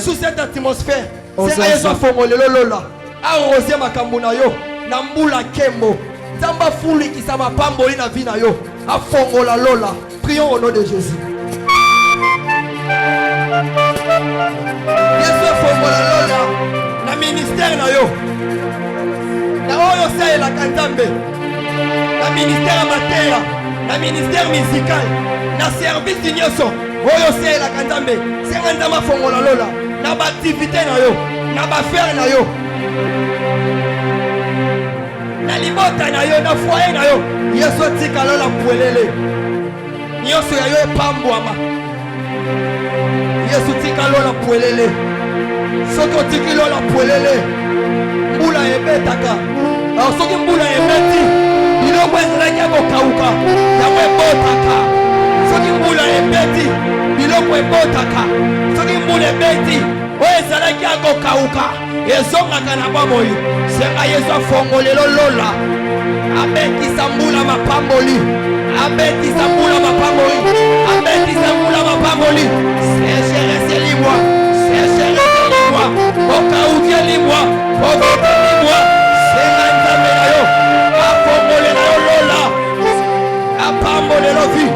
Sous cette atmosphère, c'est Yesu afongolelo lola. Arroser makambo na yo, na mbula kembo. Tamba fuli kisama pamboli na vie na yo. Afongola lola. Prions au nom de Jésus. Yesu afongola lola na ministère na yo. Na oyo sa la kantambe. Na ministère amateur, na ministère musical, na service d'ignoso. Oyo se la kantambe, se ngandama fongola lola, na ba activité na yo, na ba faire na yo. Na libota na yo, na foyer na yo. Yesu tika lola puelele. Nyoso ya yo epambwama. Yesu tika lola puelele. Soko tiki lola puelele. Mbula ebetaka. Alors soki mbula ebeti, biloko ezalaki ya kokauka, yango ebotaka. Soki mbula ebeti, biloko ebotaka. Soki mbula ebeti, oyo ezalaki ya kokauka, ezongaka na bomoi. Senga Yesu afongolelo lola. Abetisa mbula mapamboli. Abetisa mbula mapamboli. Abetisa mbula mapamboli. Sécheresse libwa. Sécheresse libwa. Okauke libwa. Okauke libwa. Senga nzambe na yo. Afongolelo lola. Apambolelo vi.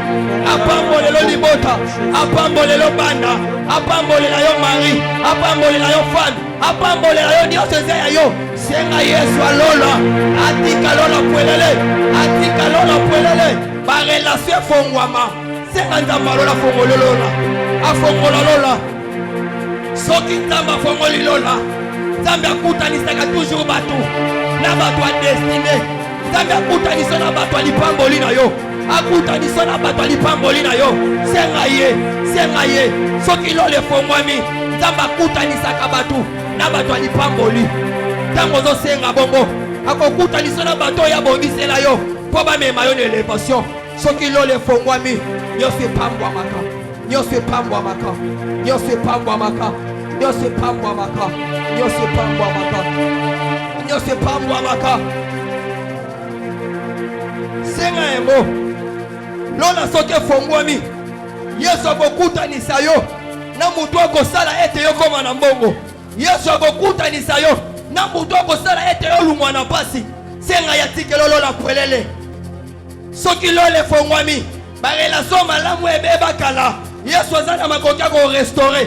Apambolelo libota. Apambolelo banda. Apambolela yo mari. Apambolela yo femme. Apambolela yo nyonso ya yo. Senga Yesu alola. Atika lola puelele. Atika lola puelele. Ba relation fongwama. Senga nzamba lola fongolo lola. Afongola lola. Soki nzamba fongoli lola. Nzambe akutanisaka toujours bato. Na bato a destiné. Nzambe akutanisaka na bato alipamboli na yo. Akutanisaka na bato alipamboli na yo. Senga ye. Senga ye. Soki lole fongwami. Nzambe akutanisaka bato. Na bato alipamboli. Tango zo senga bongo. Akokutanisaka na bato ya bongisela yo. Po ba mema yo n'élévation. Soki lole fongwami. Nyose pambwa maka. Nyose pambwa maka. Nyose pambwa maka. Nyose pambwa maka. Nyose pambwa maka. Nyose pambwa maka. Senga emo. Lola soki fongwami. Yesu akokutanisaka yo. Na mutu akosala ete yo koma na mbongo. Yesu akokutanisaka yo. Na mutu akosala ete yo lumwa na pasi. Senga ya tikelo lola puelele. Soki lole fongwami. Ba relation malamu ebeba kala. Yesu azana makoki ko restaurer.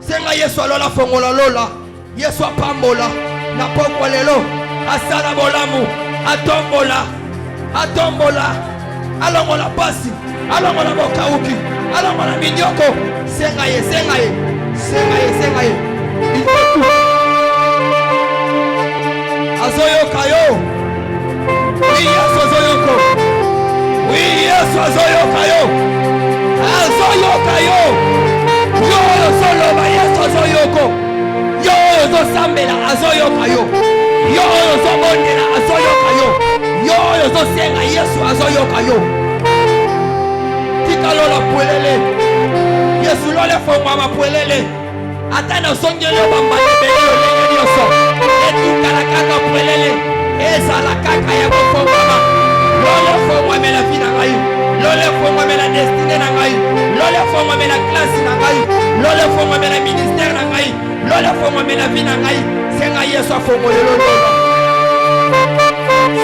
Senga Yesu alola fongola lola. Yesu apambola na pokwa lelo. Asala bolamu. Atombola. Atombola. Alongola pasi. Alongola bokauki. Alongola minyoko. Senga ye, senga ye. Senga ye, senga ye. Azoyoka yo. Oui, Yesu azoyoko. Oui, Yesu azoyoka yo. Azoyoka yo. Yo solo ba Yesu azoyoko. Yo sambela azoyoka yo. Yo bondela azoyoka yo. Yo senga Yesu azoyoka yo. Tika lola puelele. Yesu lola fongwa ma puelele. Atana songelo bambale bele lenge nyoso. Etuka la kaka puelele. Eza la kaka ya fongwa. Lola fongwa mela vida ngai. Lola fongwa mela destinée na ngai. Lola fongwa mela classe na ngai. Lola fongwa mela ministère na ngai. Lola fongwa mela vie na ngai. Senga Yesu afongolelo lola.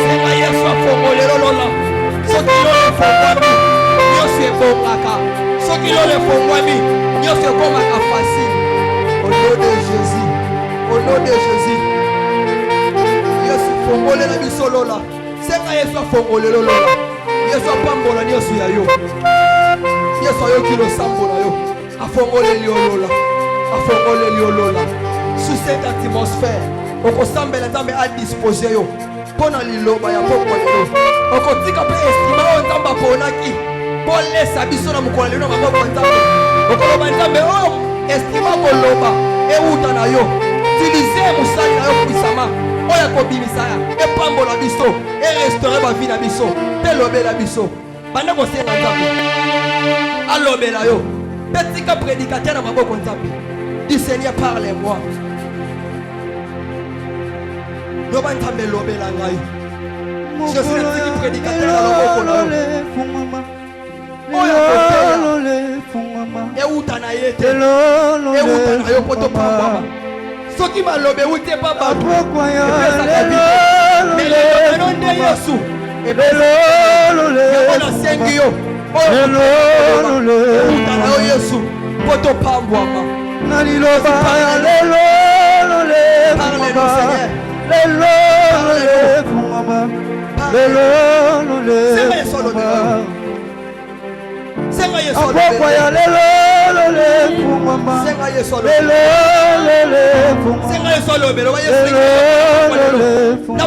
Senga Yesu afongolelo lola. Soki lola fongwami. Nyonso ebongaka. Soki lola fongwami. Nyonso ekomaka facile. Au nom de Jésus. Au nom de Jésus. Yesu fongolela biso lola. Senga Yesu afongolelo lola. Yesu apambola nyonso ya yo. Yesu ayoki losambo na yo. Afongoleli yo lola. Afongoleli yo lola. Sous cette atmosphère, okosambela Nzambe a disposer yo. Pona liloba ya pokwa lelo. Okotika pe estima o Nzambe aponaki. Polesa biso na mukolo lelo maboko Nzambe. Okoloba Nzambe o estima koloba euta na yo. Utiliser musali na yo puissama. Oya kobimisa ya epambola biso e restaurer ba vie na biso. Pelobela biso. banda kosenga nzambe alobela yo betika prédicateur na maboko nzambe du Seigneur parle-moi loba nzambe lobela ngai je suis un petit prédicateur na maboko na yo oyo koteya euta na ye te euta na yo poto pambwama soki malobe ute pa bato epesaka bito mais lelo nde Yesu yango nasengi yo euta na yo Yesu poto pambwama naliloba lelo parle-nous Seigneur senga Yesu alobela senga Yesu alobela na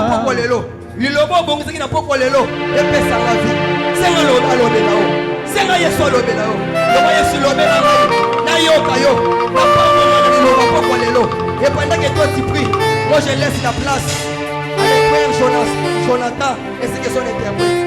poko lelo lilobo bongisi na poko lelo epesa la vie senga alobela o senga Yesu alobela o loba Yesu lobela na yoka yo na poko lelo et pendant que toi tu pries moi je laisse la place à frère Jonathan et c'est que son interprète.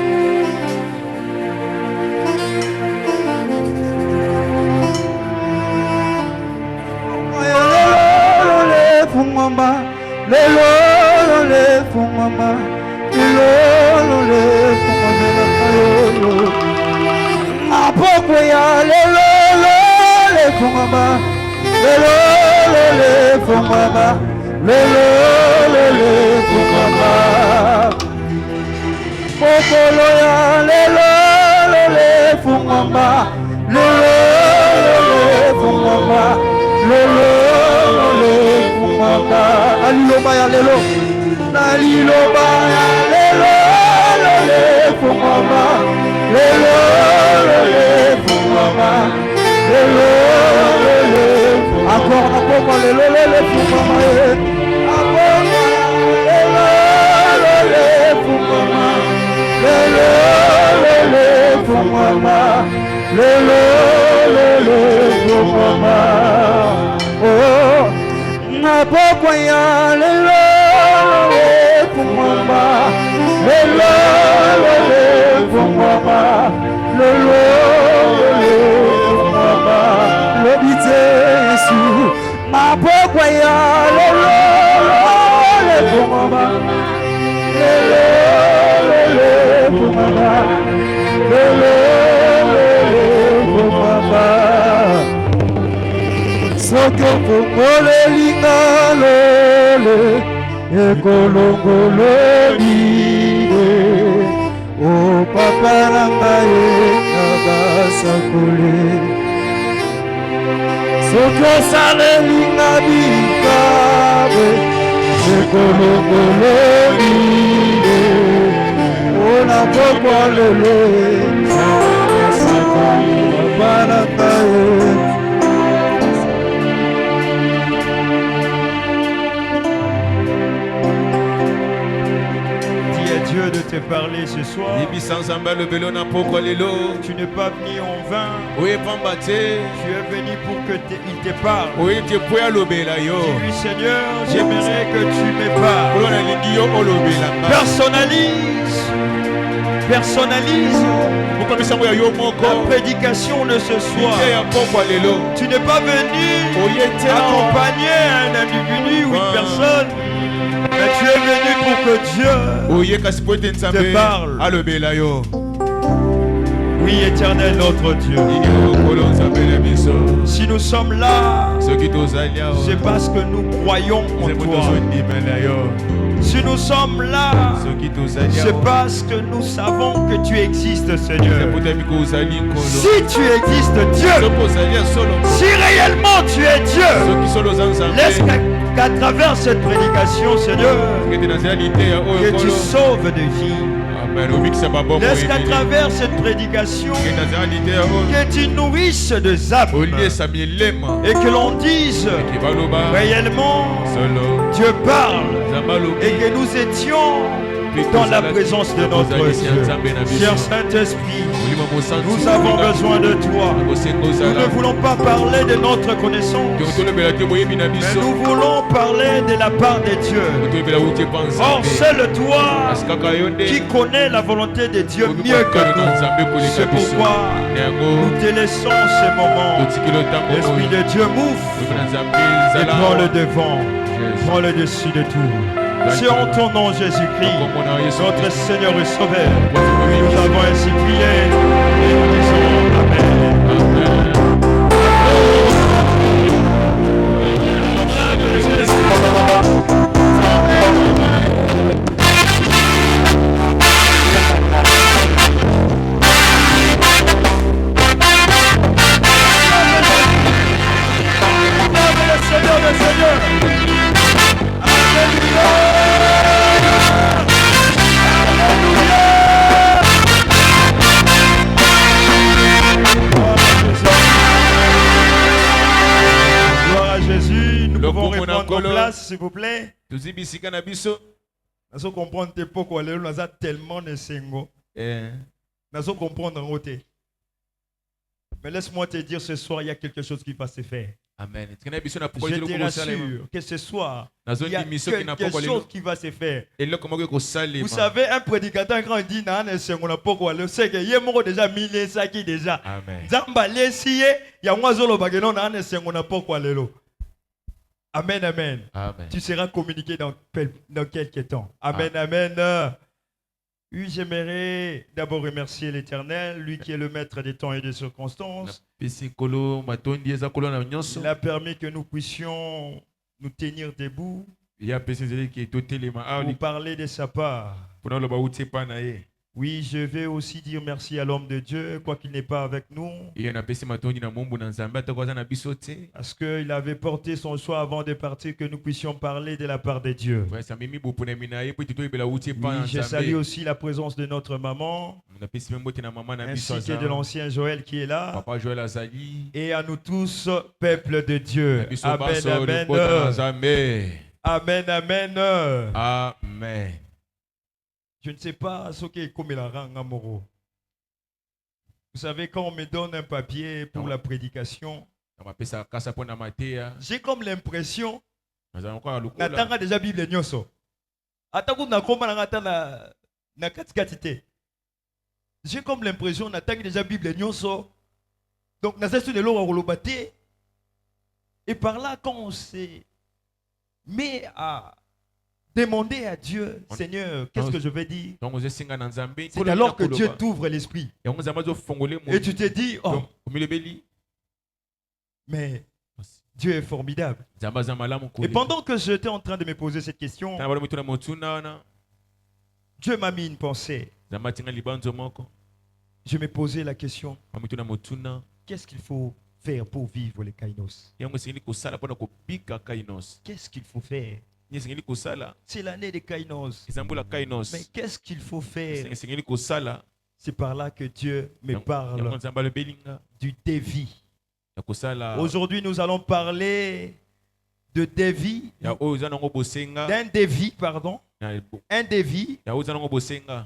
Dieu de te parler ce soir. Tu n'es pas venu en vain. Tu es venu pour que il te parle. Dis-lui Seigneur, j'aimerais que tu me parles. Personnalise la prédication de ce soir. Tu n'es pas venu accompagner un individu ou une personne, mais tu es venu pour que Dieu te parle. Oui, éternel notre Dieu. Si nous sommes là, c'est parce que nous croyons en toi. Si nous sommes là, c'est parce que nous savons que tu existes, Seigneur. Si tu existes, Dieu, si réellement tu es Dieu, laisse qu'à travers cette prédication, Seigneur, que tu sauves des vies. Laisse qu'à travers cette prédication, que tu nourrisses des âmes et que l'on dise réellement Dieu parle et que nous étions dans la présence de notre Dieu. Cher Saint-Esprit, nous avons besoin de toi. Nous ne voulons pas parler de notre connaissance, mais nous voulons parler de la part de Dieu. Or, seul toi qui connais la volonté de Dieu mieux que nous. C'est pourquoi nous te laissons ce moment. L'Esprit de Dieu m'ouvre et prend le devant, prend le dessus de tout. C'est en ton nom Jésus-Christ, notre Seigneur et Sauveur, que nous avons ainsi prié et nous disons Amen. S'il vous plaît. Nous comprendre pourquoi nous avons tellement de sengo. Nous comprendre en côté. Mais laisse-moi te dire ce soir, il y a quelque chose qui va se faire. Amen. Je te rassure que ce soir, il y a quelque chose qui va se faire. Vous savez, un prédicateur quand il dit on a pourquoi le sait que il y a déjà mis ça qui déjà. Amen. Zamba lesiye, il y a un oiseau le bagano on a pourquoi le. Amen, amen, amen. Tu seras communiqué dans quelques temps. Amen, amen. Oui, j'aimerais d'abord remercier l'Éternel, lui qui est le maître des temps et des circonstances. Il a permis que nous puissions nous tenir debout pour parler de sa part. Oui, je vais aussi dire merci à l'homme de Dieu, quoi qu'il n'est pas avec nous. Parce qu'il avait porté son choix avant de partir que nous puissions parler de la part de Dieu. Oui, je salue aussi la présence de notre maman, ainsi que de l'ancien Joël qui est là. Et à nous tous, peuple de Dieu. Amen, amen. Amen, amen. Amen. Je ne sais pas ce qui est comme la rang amoureux. Vous savez, quand on me donne un papier pour la prédication, j'ai comme l'impression que déjà Bible nyoso. J'ai comme l'impression que déjà Bible nyoso. Donc, et par là, quand on s'est mis à demander à Dieu, Seigneur, qu'est-ce que je vais dire? C'est alors que Dieu t'ouvre l'esprit. Et tu te dis, oh, mais Dieu est formidable. Et pendant que j'étais en train de me poser cette question, Dieu m'a mis une pensée. Je me posais la question, qu'est-ce qu'il faut faire pour vivre les kainos? Qu'est-ce qu'il faut faire? C'est l'année des kainos. Mais qu'est-ce qu'il faut faire? C'est par là que Dieu me parle du défi. Aujourd'hui, nous allons parler de défi. D'un défi, pardon. Un défi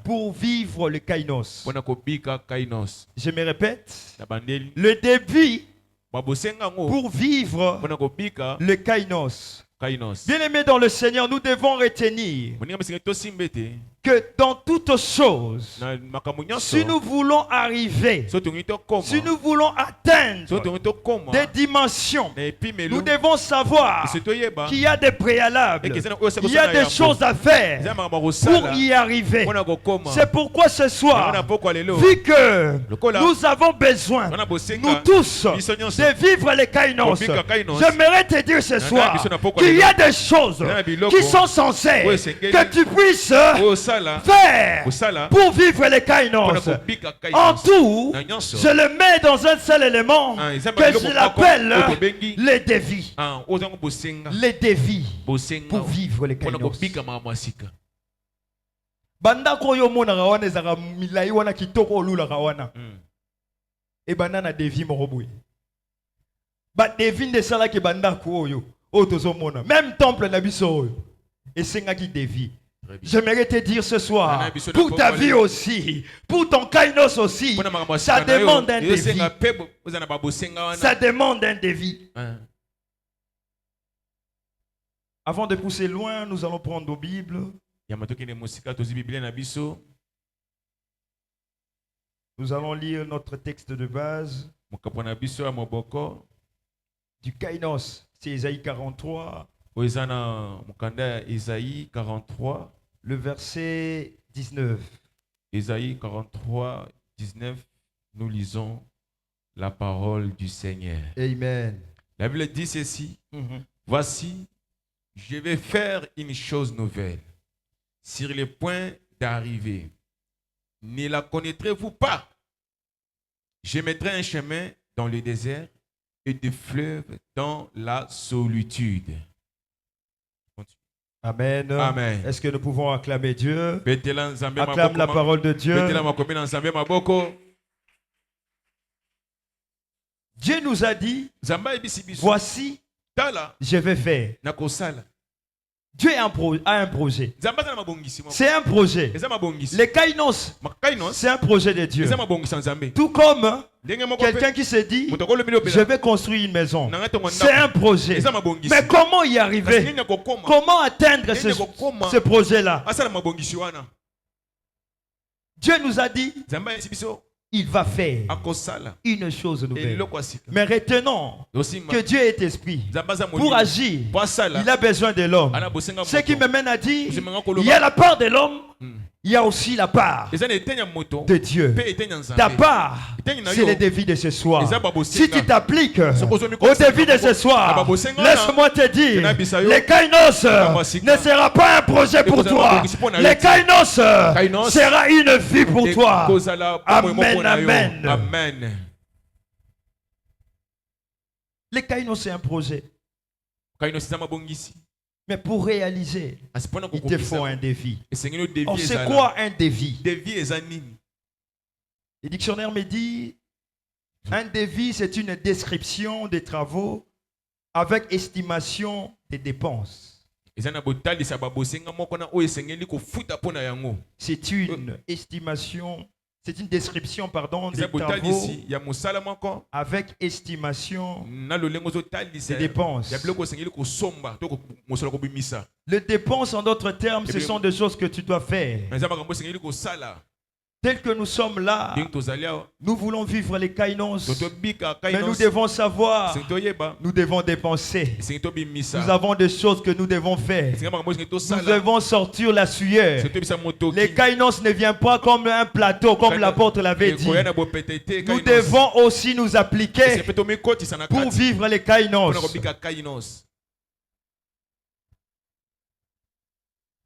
pour vivre le kainos. Je me répète. Le défi pour vivre le kainos. Bien-aimés dans le Seigneur, nous devons retenir que dans toutes choses, si nous voulons arriver, si nous voulons atteindre des dimensions, nous devons savoir qu'il y a des préalables, il y a des choses à faire pour y arriver. C'est pourquoi ce soir, vu que nous avons besoin, nous tous, de vivre les kainos, j'aimerais te dire ce soir qu'il y a des choses qui sont censées que tu puisses faire pour vivre les kainos. En tout, je le mets dans un seul élément que je l'appelle les défis. Les défis pour vivre les kainos. Banda koyo mona rawana ezaka milai wana kitoko olula rawana. E banda na défi morobui. Ba défi de sala ke banda koyo. Même temple na biso et senga qui dévie. J'aimerais te dire ce soir, pour ta vie aussi, pour ton kainos aussi, ça demande un défi. Ça demande un défi. Avant de pousser loin, nous allons prendre nos Bibles. Nous allons lire notre texte de base. Du kainos, c'est Isaïe 43. Isaïe 43. Le verset 19. Isaïe 43, 19, nous lisons la parole du Seigneur. Amen. La Bible dit ceci. Voici, je vais faire une chose nouvelle sur le point d'arriver. Ne la connaîtrez-vous pas? Je mettrai un chemin dans le désert et des fleuves dans la solitude. Amen. Amen. Est-ce que nous pouvons acclamer Dieu? Acclame la parole de Dieu. Dieu nous a dit, voici, je vais faire. Dieu a un projet. C'est un projet. Le kainos, c'est un projet de Dieu. Tout comme quelqu'un qui se dit, je vais construire une maison. C'est un projet. Mais comment y arriver? Comment atteindre ce projet-là? Dieu nous a dit, il va faire une chose nouvelle. Mais retenons que Dieu est esprit. Pour agir, il a besoin de l'homme. Ce qui me mène à dire, il y a la part de l'homme, il y a aussi la part de Dieu. Ta part, c'est le défi de ce soir. Si tu t'appliques au défi de ce soir, laisse-moi te dire, le kainos ne sera pas un projet pour toi. Le kainos sera une vie pour toi. Amen, amen. Amen. Le kainos, c'est un projet. Mais pour réaliser, il te faut un défi. Or, c'est quoi un défi? Le dictionnaire me dit, un défi, c'est une description des travaux avec estimation des dépenses. C'est une estimation, c'est une description, pardon, des travaux avec estimation des dépenses. Les dépenses, en d'autres termes, ce sont des choses que tu dois faire. Tel que nous sommes là, nous voulons vivre les kainos, mais nous devons savoir, nous devons dépenser. Nous avons des choses que nous devons faire. Nous devons sortir la sueur. Les kainos ne viennent pas comme un plateau, comme l'apôtre l'avait dit. Nous devons aussi nous appliquer pour vivre les kainos.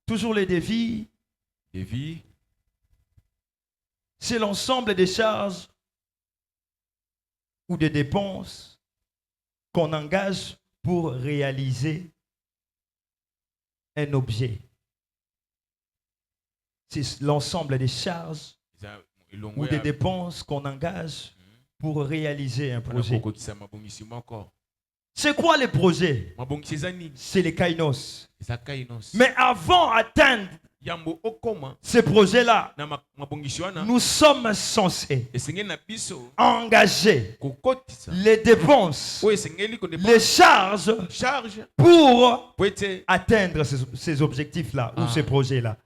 Toujours les défis. C'est l'ensemble des charges ou des dépenses qu'on engage pour réaliser un objet. C'est l'ensemble des charges ou des dépenses qu'on engage pour réaliser un projet. C'est quoi les projets? C'est les kainos. Mais avant d'atteindre ces projets-là, nous sommes censés engager les dépenses, les charges pour atteindre ces objectifs-là ou ces projets-là.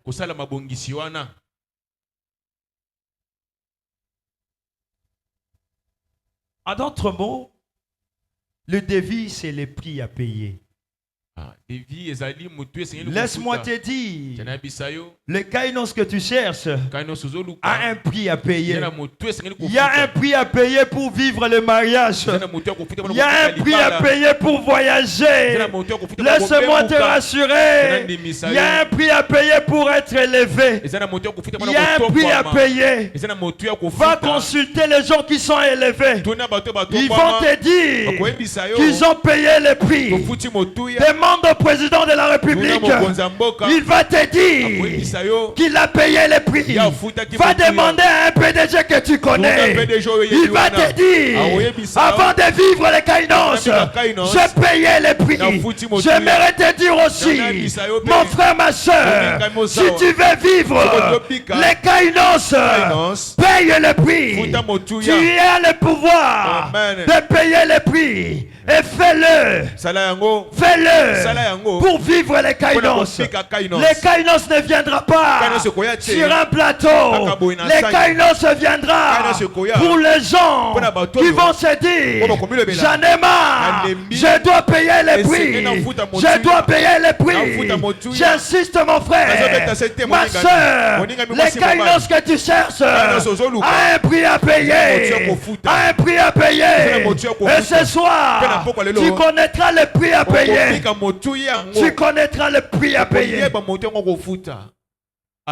En d'autres mots, le défi, c'est les prix à payer. Laisse-moi te dire, le kainos que tu cherches a un prix à payer. Il y a un prix à payer pour vivre le mariage. Il y a un prix à payer pour voyager. Laisse-moi te rassurer. Il y a un prix à payer pour être élevé. Il y a un prix à payer. Va consulter les gens qui sont élevés. Ils vont te dire qu'ils ont payé le prix. Demande président de la République, il va te dire qu'il a payé les prix. Va demander à un PDG que tu connais. Il va te dire, avant de vivre les Kainos, j'ai payé les prix. J'aimerais te dire aussi, mon frère, ma soeur, si tu veux vivre les Kainos, paye le prix. Tu as le pouvoir de payer les prix. Et fais-le. Fais-le pour vivre les Kainos. Les Kainos ne viendra pas sur un plateau. Les Kainos viendra pour les gens qui vont se dire, j'en ai marre, je dois payer les prix. Je dois payer les prix. J'insiste, mon frère, ma soeur, les Kainos que tu cherches a un prix à payer. A un prix à payer. Et ce soir, tu connaîtras le prix à payer. Tu connaîtras le prix à payer.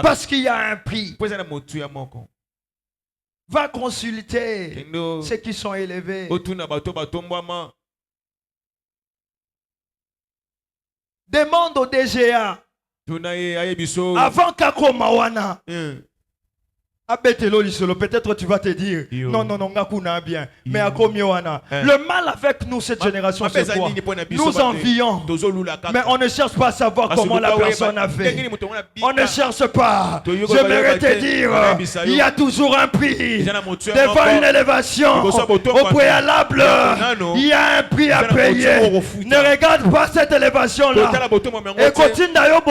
Parce qu'il y a un prix. Va consulter ceux qui sont élevés. Demande au DGA. Avant Kakomawana. Peut-être tu vas te dire non, bien. Mais à le mal avec nous, cette génération, c'est quoi? Nous envions, mais on ne cherche pas à savoir comment la personne a fait. On ne cherche pas. J'aimerais te dire, il y a toujours un prix. Devant une élévation, au préalable, il y a un prix à payer. Ne regarde pas cette élévation-là. Et continue d'ailleurs.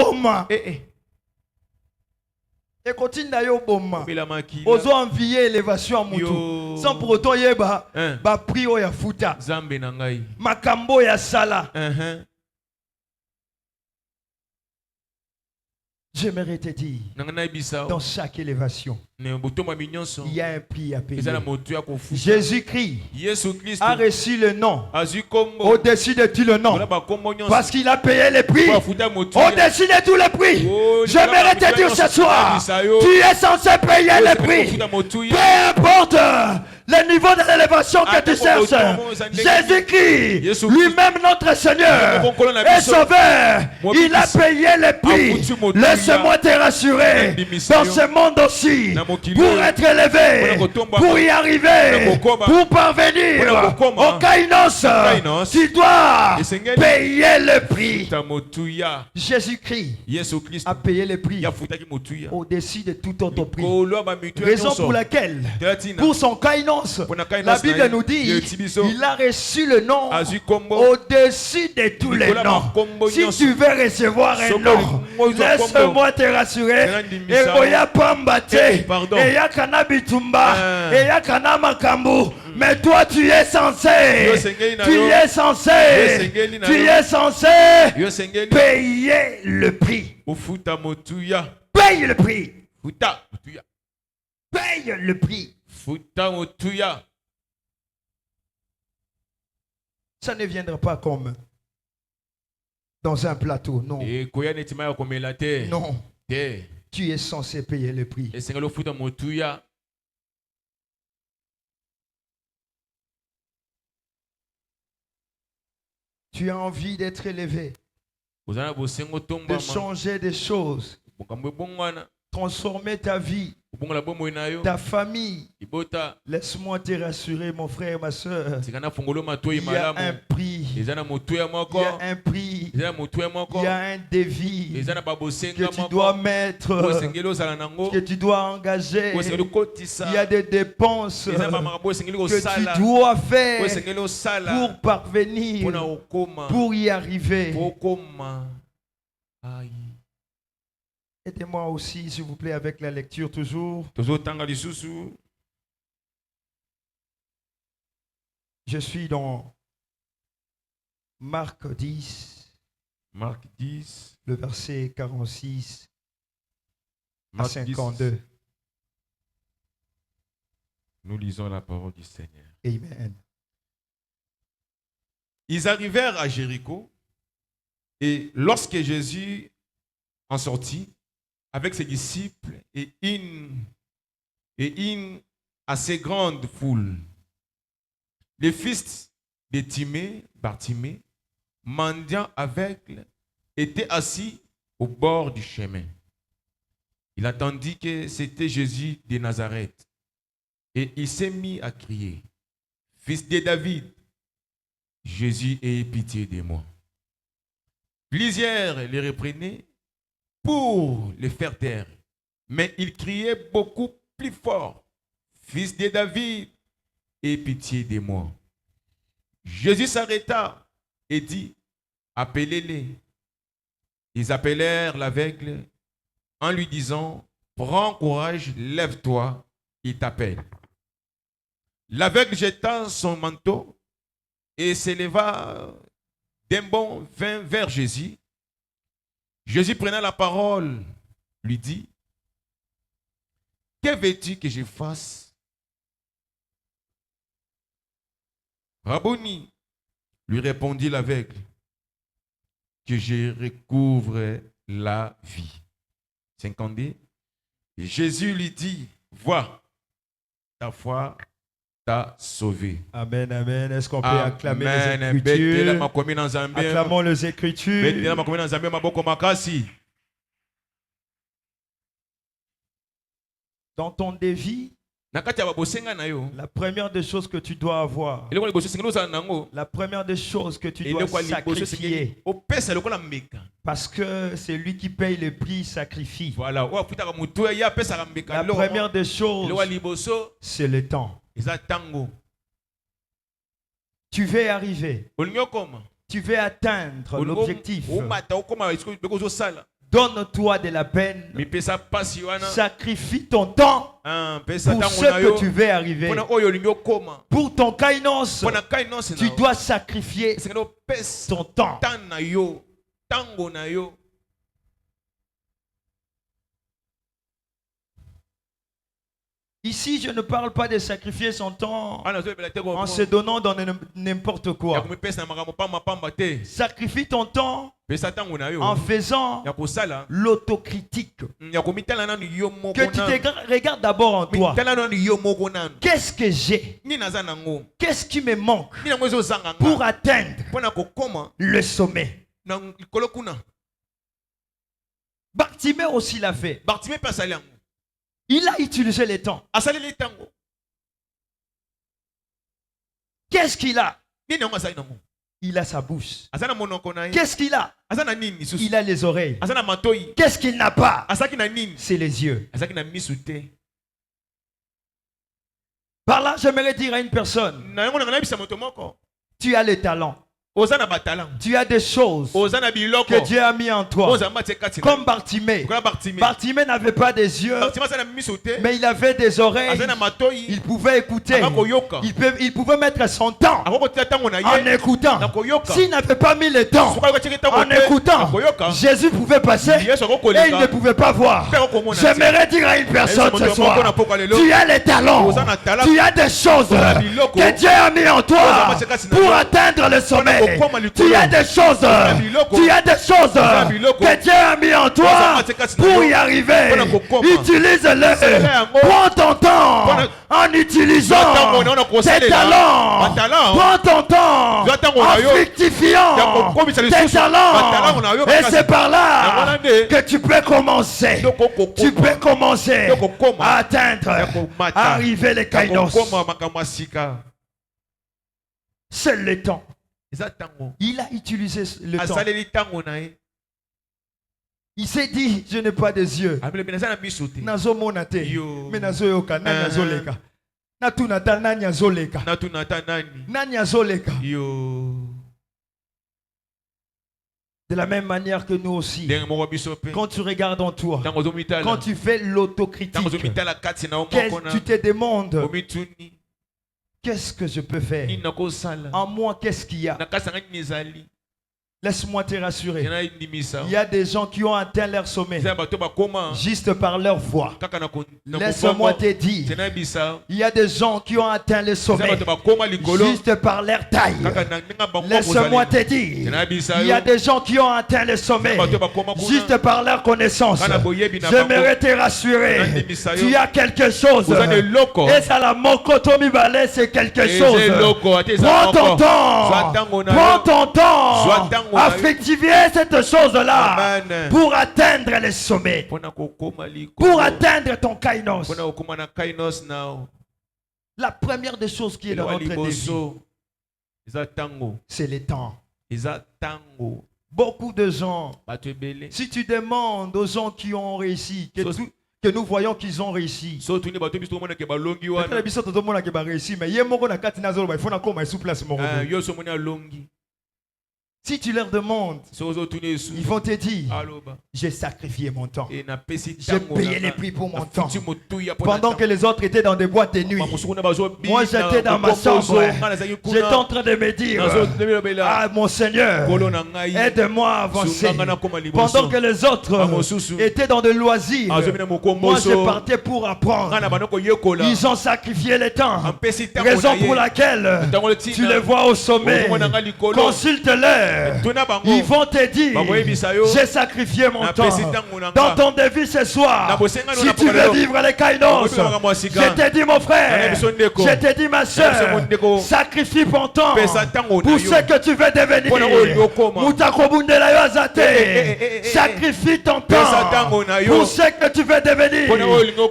Et continue d'ailleurs bomba. Ozo envier élévation à Moutou. Sans pour autant yeba ba prio ya futa. Makambo ya sala. J'aimerais te dire, dans chaque élévation, il y a un prix à payer. Jésus-Christ a reçu le nom au-dessus de tout le nom, parce qu'il a payé les prix au-dessus de tous les prix. J'aimerais te dire ce soir, tu es censé payer les prix. Peu importe le niveau de l'élévation que tu cherches. Jésus-Christ, lui-même notre Seigneur et Sauveur, il a payé les prix. Laisse-moi te rassurer, dans ce monde aussi, pour être élevé, pour y arriver, pour parvenir au Kainos, tu dois payer le prix. Jésus-Christ a payé le prix au-dessus de tout autre prix. Raison pour laquelle, pour son Kainos, la Bible nous dit, il a reçu le nom au-dessus de tous les noms. Si tu veux recevoir un nom, laisse-moi te rassurer. Et Goya Pambate, et Yakana Bitumba, et Yakana Makambu. Mais toi tu es censé payer le prix. Paye le prix. Paye le prix. Ça ne viendra pas comme dans un plateau, non. Non. Tu es censé payer le prix. Tu as envie d'être élevé, de changer des choses, transformer ta vie, ta famille. Laisse-moi te rassurer, mon frère, ma soeur. Il y a un prix. Il y a un prix. Il y a un défi que tu dois mettre, que tu dois engager. Il y a des dépenses que tu dois faire pour parvenir, pour y arriver. Aidez-moi aussi, s'il vous plaît, avec la lecture toujours. Je suis dans Marc 10. Marc 10. Le verset 46 à 52. 10. Nous lisons la parole du Seigneur. Amen. Ils arrivèrent à Jéricho et lorsque Jésus en sortit, avec ses disciples et une assez grande foule, les fils de Timée, Bartimée, mendiant aveugle, était assis au bord du chemin. Il entendit que c'était Jésus de Nazareth. Et il s'est mis à crier, « Fils de David, Jésus, aie pitié de moi. » Plusieurs le reprenaient pour le faire taire. Mais il criait beaucoup plus fort, « Fils de David, aie pitié de moi. » Jésus s'arrêta et dit, « Appelez-les. » Ils appelèrent l'aveugle en lui disant, « Prends courage, lève-toi, il t'appelle. » L'aveugle jeta son manteau et s'éleva d'un bond vers Jésus. Jésus prenant la parole, lui dit, « Que veux-tu que je fasse? » Rabboni, lui répondit l'aveugle, « Que je recouvre la vie. » 52. Et Jésus lui dit, « Vois, ta foi t'a sauvé. » Amen, amen. Est-ce qu'on peut acclamer les Écritures? Acclamons les Écritures. Dans ton défi, la première des choses que tu dois avoir, la première des choses que tu dois sacrifier, parce que c'est lui qui paye le prix, sacrifie. La première des choses, c'est le temps. Tu veux arriver, tu veux atteindre l'objectif. Donne-toi de la peine. Sacrifie ton temps pour ce que tu veux arriver. Pour ton kainos, tu dois sacrifier ton temps. Ici, je ne parle pas de sacrifier son temps en se donnant dans n'importe quoi. Sacrifie ton temps en faisant l'autocritique. Que tu te regardes d'abord en toi. Qu'est-ce que j'ai? Qu'est-ce qui me manque pour atteindre le sommet? Bartimée aussi l'a fait. Il a utilisé les temps. Qu'est-ce qu'il a? Il a sa bouche. Qu'est-ce qu'il a? Il a les oreilles. Qu'est-ce qu'il n'a pas? C'est les yeux. Par là, j'aimerais dire à une personne, tu as les talents. Tu as des choses que Dieu a mis en toi. Comme Bartimée. Bartimée n'avait pas des yeux, mais il avait des oreilles. Il pouvait écouter. Il pouvait mettre son temps en écoutant. S'il n'avait pas mis le temps en écoutant, Jésus pouvait passer et il ne pouvait pas voir. J'aimerais dire à une personne ce soir, tu as les talents, tu as des choses que Dieu a mis en toi pour atteindre le sommet. Tu as des choses que Dieu a mis en toi pour y arriver. Utilise-le. Prends ton temps en utilisant tes talents. Prends ton temps en fructifiant tes talents. Et c'est par là que tu peux commencer. Tu peux commencer à atteindre, à arriver les kainos. C'est le temps. Il a utilisé le temps. Il s'est dit, je n'ai pas des yeux. Nazo monate, mais nazo yoka, nazo leka. Natunata nanya zoleka. Nanya zoleka. De la même manière que nous aussi, quand tu regardes en toi, quand tu fais l'autocritique, tu te demandes, qu'est-ce que je peux faire? En moi, qu'est-ce qu'il y a? Laisse-moi te rassurer. Il y a des gens qui ont atteint leur sommet juste par leur voix. Laisse-moi te dire. Il y a des gens qui ont atteint le sommet juste par leur taille. Laisse-moi te dire. Il y a des gens qui ont atteint le sommet juste par leur connaissance. J'aimerais te rassurer. Tu as quelque chose. Et ça la mokotomi balé, c'est quelque chose. Prends ton temps. Prends ton temps. à fructifier cette chose-là pour atteindre les sommets, pour atteindre ton kainos. La première des choses qui est dans notre défi, c'est le temps. Beaucoup de gens, si tu demandes aux gens qui ont réussi, que nous voyons qu'ils ont réussi, si tu leur demandes, ils vont te dire, j'ai sacrifié mon temps, j'ai payé les prix pour mon temps. Pendant que les autres étaient dans des boîtes de nuit, moi j'étais dans ma chambre, j'étais en train de me dire, ah mon Seigneur, aide-moi à avancer. Pendant que les autres étaient dans des loisirs, moi je partais pour apprendre. Ils ont sacrifié le temps, raison pour laquelle tu les vois au sommet. Consulte-les. Ils vont te dire, j'ai sacrifié mon temps. Dans ton défi ce soir, si tu veux vivre les kainos, je te dis mon frère, je te dis ma soeur, sacrifie ton temps pour ce que tu veux devenir. Sacrifie ton temps pour ce que tu veux devenir.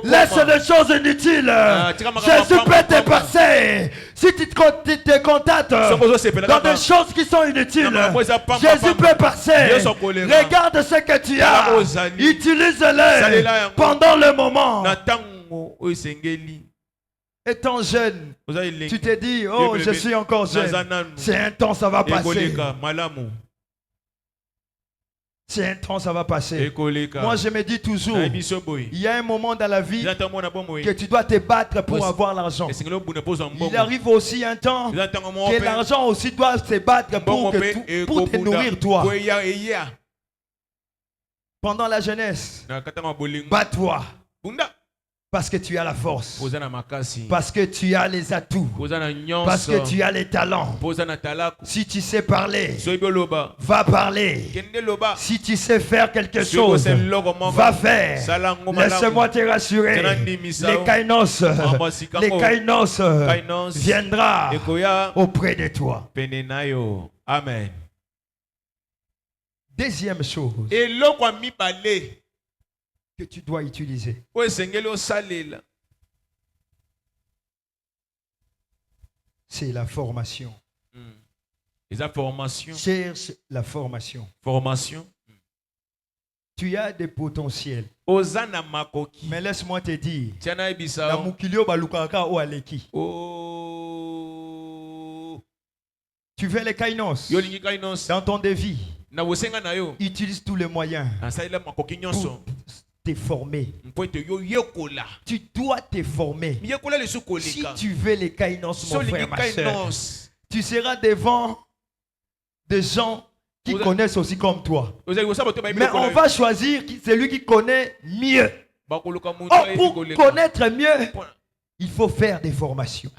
Laisse les choses inutiles. Jésus peut te passer. Si tu te contactes dans des choses qui sont inutiles, Jésus peut passer. Regarde ce que tu as. Utilise-le pendant le moment. Étant jeune, tu te dis, oh, je suis encore jeune. C'est un temps, ça va passer. C'est un temps, ça va passer. Moi, je me dis toujours, il y a un moment dans la vie que tu dois te battre pour avoir l'argent. Il arrive aussi un temps que l'argent aussi doit se battre pour te nourrir toi. Pendant la jeunesse, bats-toi. Parce que tu as la force. Parce que tu as les atouts. Parce que tu as les talents. Si tu sais parler, va parler. Si tu sais faire quelque chose, va faire. Laisse-moi te rassurer. Les kainos viendra auprès de toi. Amen. Deuxième chose que tu dois utiliser, c'est la formation. Cherche la formation. Tu as des potentiels. Mais laisse-moi te dire, tu veux les kainos dans ton défi. Utilise tous les moyens pour te former. Tu dois te former. Si tu veux les kainos, mon frère, ma soeur, tu seras devant des gens qui connaissent aussi comme toi. Mais on va choisir celui qui connaît mieux. Or, pour connaître mieux, il faut faire des formations.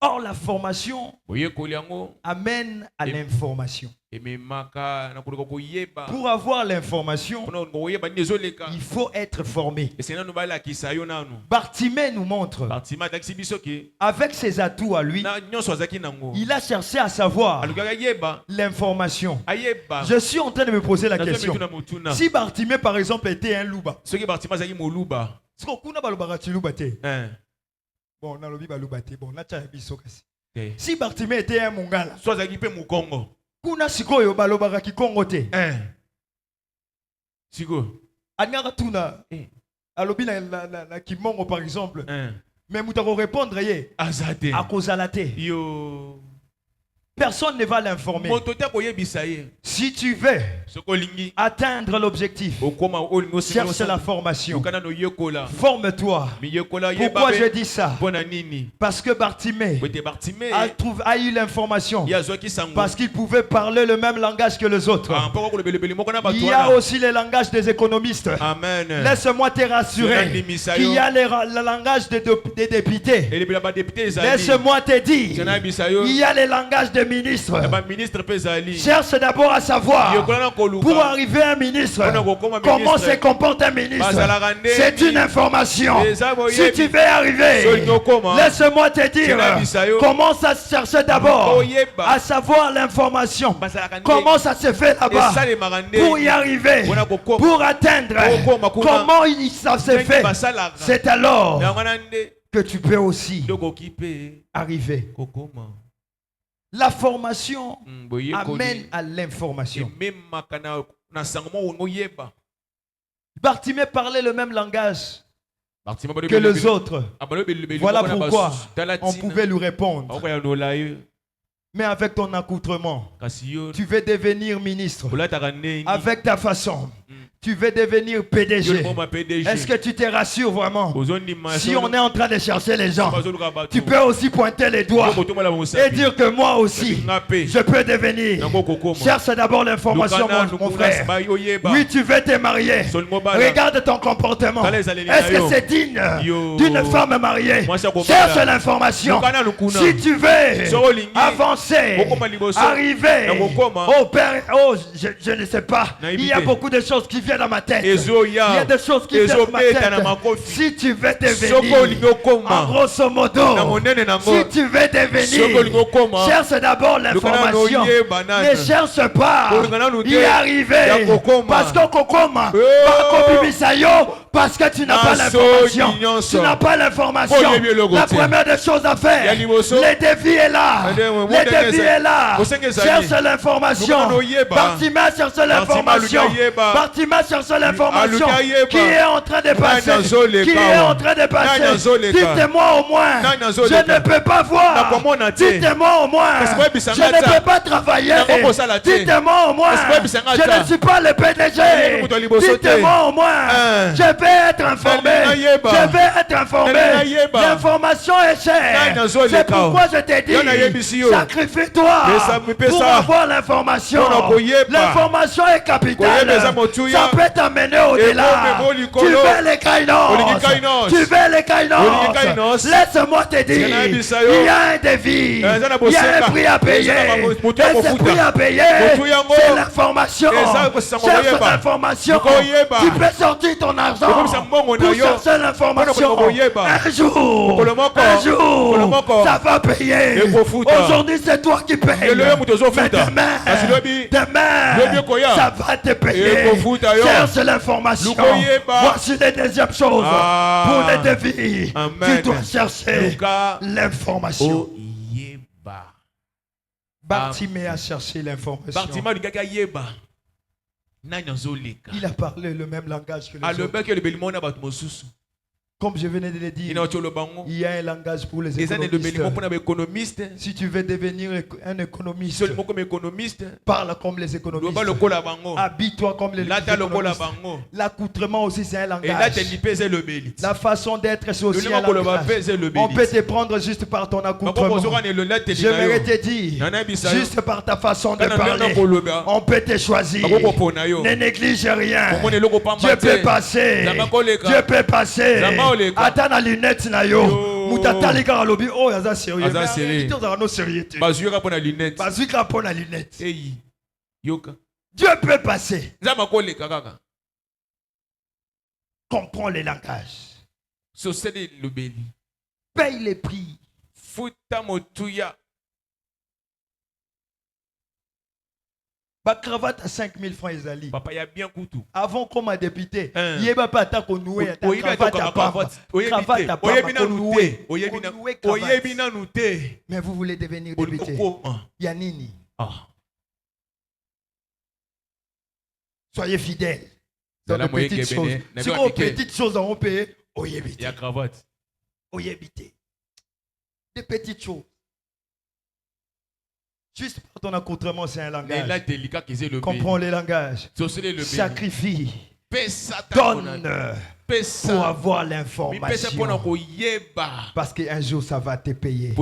Or, la formation amène à l'information. Pour avoir l'information, il faut être formé. Bartimée nous montre, avec ses atouts à lui, il a cherché à savoir l'information. Je suis en train de me poser la question. Si Bartimée, par exemple, était un louba, bon, si Bartimée était un mongala, kuna sikoyo balobaka kikongo te. Anyaka tuna alobi na kimongo par exemple. Mais mutako répondre ye akozala te. Personne ne va l'informer. Si tu veux atteindre l'objectif, cherche la formation. Forme-toi. Pourquoi je dis ça? Parce que Bartimée a eu l'information. Parce qu'il pouvait parler le même langage que les autres. Il y a aussi le langage des économistes. Laisse-moi te rassurer qu'il y a le langage des députés. Laisse-moi te dire, il y a le langage des ministres. Cherche d'abord à savoir, pour arriver à un ministre, comment se comporte un ministre. C'est une information. Si tu veux arriver, laisse-moi te dire, commence à chercher d'abord à savoir l'information. Comment ça se fait là-bas pour y arriver, pour atteindre. Comment ça se fait. C'est alors que tu peux aussi arriver. La formation amène à l'information. Bartimée parlait le même langage que les autres. Voilà pourquoi on pouvait lui répondre. Mais avec ton accoutrement, tu veux devenir ministre. Avec ta façon, tu veux devenir PDG. Est-ce que tu te rassures vraiment? Si on est en train de chercher les gens, tu peux aussi pointer les doigts et dire que moi aussi, je peux devenir. Cherche d'abord l'information, mon frère. Oui, tu veux te marier. Regarde ton comportement. Est-ce que c'est digne d'une femme mariée? Cherche l'information. Si tu veux avancer, arriver au Père, je ne sais pas. Il y a beaucoup de choses qui viennent dans ma tête. Il y a des choses qui viennent dans ma tête. Si tu veux devenir, en grosso modo, si tu veux devenir, cherche d'abord l'information. Ne cherche pas y arriver. Parce que Kokoma, parce que tu n'as pas l'information. Tu n'as pas l'information. La première des choses à faire, le défi est là. Le défi est là. Cherche l'information. Bartimée cherche l'information. Bartimée cherche l'information. Qui est en train de passer? Qui est en train de passer? Dites-moi au moins. Je ne peux pas voir. Dites-moi au moins. Je ne peux pas travailler. Dites-moi au moins. Je ne suis pas le PDG. Dites-moi au moins. Je vais être informé. Je vais être informé. L'information est chère. C'est pourquoi je t'ai dit, sacrifie-toi pour avoir l'information. L'information est capitale. Ça peut t'amener au-delà. Tu veux les kainos. Tu veux les kainos. Laisse-moi te dire, il y a un défi. Il y a un prix à payer. Et ce prix à payer, c'est l'information. Cherche l'information. Tu peux sortir ton argent pour chercher l'information. Un jour, ça va payer. Aujourd'hui, c'est toi qui payes. Mais demain, ça va te payer. Cherche l'information. Voici la deuxième chose. Pour les défis, tu dois chercher l'information. Bartimée a cherché l'information. Il a parlé le même langage que les autres. Comme je venais de le dire, il y a un langage pour les économistes. Si tu veux devenir un économiste, parle comme les économistes. Habille-toi comme les économistes. L'accoutrement aussi, c'est un langage. La façon d'être, c'est aussi un langage. On peut te prendre juste par ton accoutrement. J'aimerais te dire, juste par ta façon de parler, on peut te choisir. Ne néglige rien. Dieu peut passer. Dieu peut passer. Attends la lunette na yo. Mutatali ka lobi oh yaza sérieux. Mais on a no sérieux. Bazuka pour la lunette. Bazuka pour la lunette. Hey. Yoka. Dieu peut passer. Zama kole kaka. Comprends les langages. Sosede lobeli. Paye les prix. Futa motuya. Ma cravate à 5 000 francs, Ezali. Papa, il y a bien coutou. Avant qu'on m'a député, il n'y a pas de qu'on noué. Mais vous voulez devenir député. Yanini. Soyez fidèles. Dans les petites choses. Si vos petites choses ont payé, oyébité. Il y a cravate. Oyébité. Des petites choses. Juste par ton accoutrement, c'est un langage. Comprends les langages. Sacrifie. Donne pour avoir l'information. Parce qu'un jour, ça va te payer.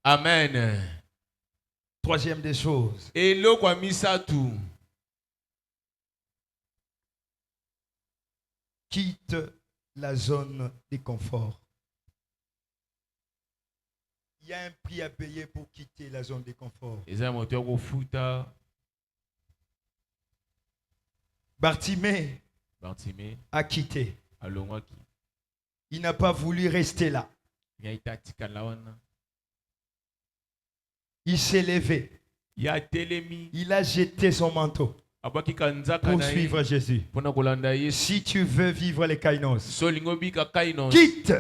Amen. Troisième des choses. Quitte la zone de confort. y a un prix à payer pour quitter la zone de confort. Bartimée a quitté. Il n'a pas voulu rester là. Il s'est levé. Il a jeté son manteau pour suivre Jésus. Si tu veux vivre les kainos, quitte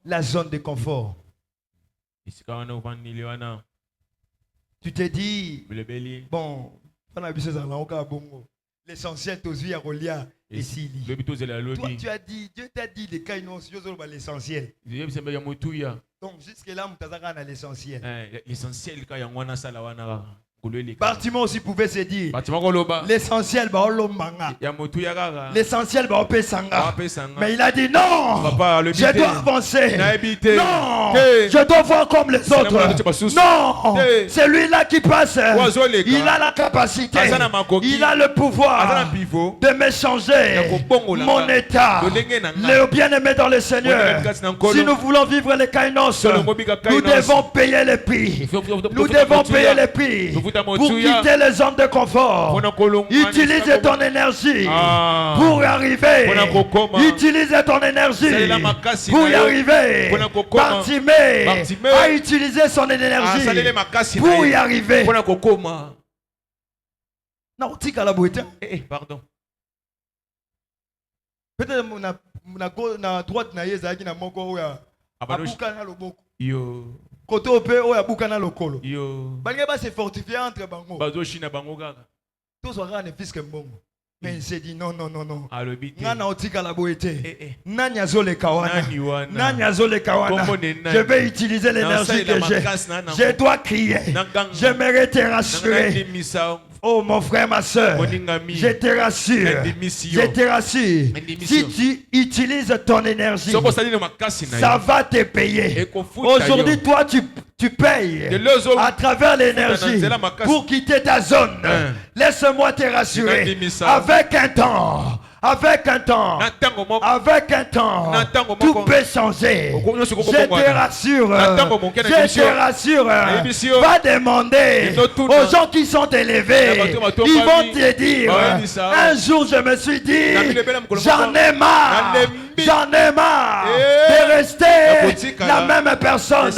la zone de confort. Tu te dis, bon, l'essentiel, tu as Rolia et Sili. Toi, tu as dit, Dieu t'a dit les kainos, l'essentiel. Donc, jusque-là, tu as l'essentiel. Bartimée aussi pouvait se dire l'essentiel l'essentiel mais il a dit non, je dois avancer, non, je dois voir comme les autres, non, celui-là qui passe, il a la capacité, il a le pouvoir de m'échanger mon état. Les bien-aimés dans le Seigneur, si nous voulons vivre les kainos, nous devons payer les prix, nous devons payer les prix. Pour quitter les zones de confort, utilise ton énergie pour y arriver. Utilise ton énergie pour y arriver. Bartimée a utilisé son énergie pour y arriver. Non, pardon. Peut-être na droite na yezaki na moko ya abuka na loboko. Côté opé o ya buka na lokolo. Bange ba se fortifier entre bango. Bazo china bango kaka. Tous sont grands fils que mbongo. Mais il s'est dit non. Nana otika la boité. Nanya zole kawana. Nanya zole kawana. Je vais utiliser l'énergie que j'ai. Je dois crier. J'aimerais te rassurer. Oh mon frère, ma soeur, je te rassure, si tu utilises ton énergie, ça va te payer. Aujourd'hui, toi, tu payes à travers l'énergie pour quitter ta zone. Laisse-moi te rassurer, avec un temps, tout peut changer. Je te rassure, va demander aux gens qui sont élevés, ils vont te dire, un jour je me suis dit, j'en ai marre de rester la même personne.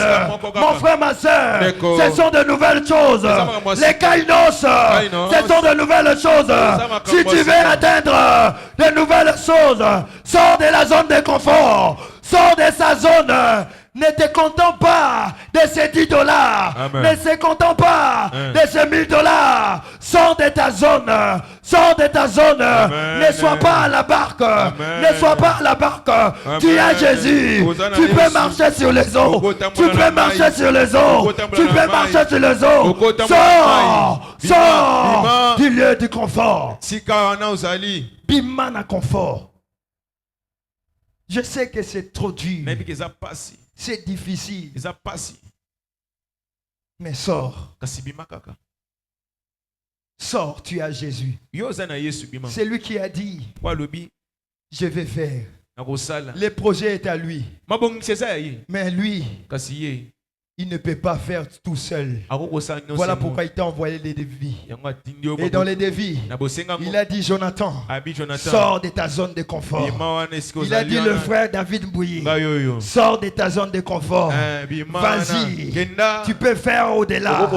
Mon frère, ma soeur, ce sont de nouvelles choses. Les kainos, ce sont de nouvelles choses. Si tu veux atteindre de nouvelles choses, sors de la zone de confort, sors de sa zone. Ne te contente pas de ces $10. Ne se contente pas de ces $1000. Sors de ta zone. Ne sois pas à la barque. Ne sois pas à la barque. Tu as Jésus. Tu peux marcher sur les eaux. Tu peux marcher sur les eaux. Sors du lieu du confort. Bimana confort. Je sais que c'est trop dur. C'est difficile. Mais sors. Sors, tu as Jésus. C'est lui qui a dit, je vais faire. Le projet est à lui. Mais lui, il ne peut pas faire tout seul. Voilà pourquoi il t'a envoyé les défis. Et dans les défis, il a dit, Jonathan, sors de ta zone de confort. Il a dit, le frère David Mbouyi, sors de ta zone de confort. Vas-y, tu peux faire au-delà.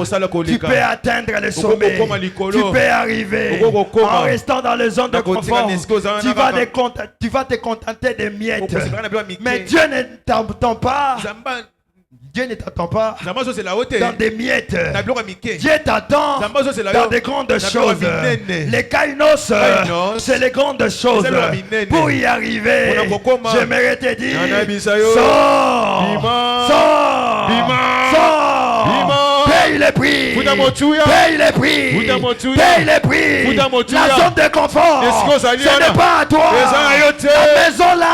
Tu peux atteindre le sommet. Tu peux arriver. En restant dans les zones de confort, tu vas te contenter des miettes. Mais Dieu ne t'entend pas. Dieu ne t'attend pas dans des miettes. Dieu t'attend dans des grandes choses. Les kainos, c'est les grandes choses. Pour y arriver, j'aimerais te dire, sors, paye les prix. La zone de confort, ce n'est pas à toi. La maison là,